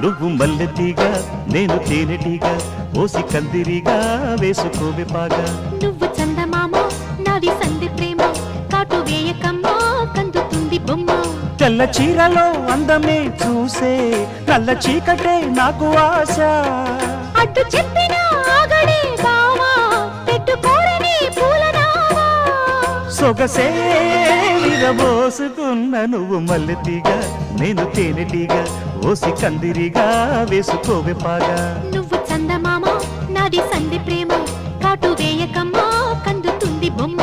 నువ్వు మల్లెతీగా నేను తేనెటీగా ఓసి కందిరిగా వేసుకోవే పాగా నువ్వు చందమామ నాది సంధి ప్రేమ కాటు వేయకమ్మా కందుతుంది బొమ్మ తెల్ల చీరలో అందమే చూసే నల్ల చీకటే నాకు ఆశ అడ్డు చెప్పిన ఆగడే బావా పెట్టుకోరని పూలనావా సొగసే విరబోసుకున్న నువ్వు మల్లెతీగా నేను తేనెటీగా ఓసి కందిరిగా వేసుకోవే పాగా నువ్వు చందమామ నాది సంధి ప్రేమ కాటు వేయకమ్మా కందుతుంది బొమ్మ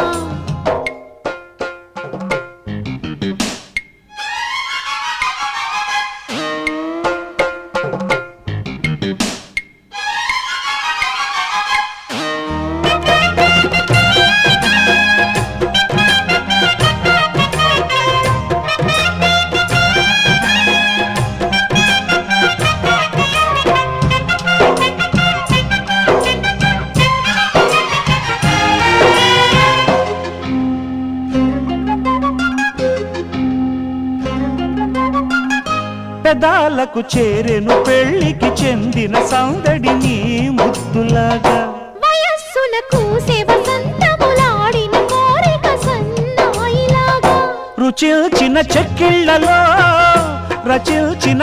పెదాలకు చేరెను పెళ్లికి చెందిన సందడి నీ ముద్దులాగా వయస్సులకు వసంతములాడిన కోరిక సన్నాయిలాగా రుచిల్చిన చెక్కిళ్లలో రచిల్చిన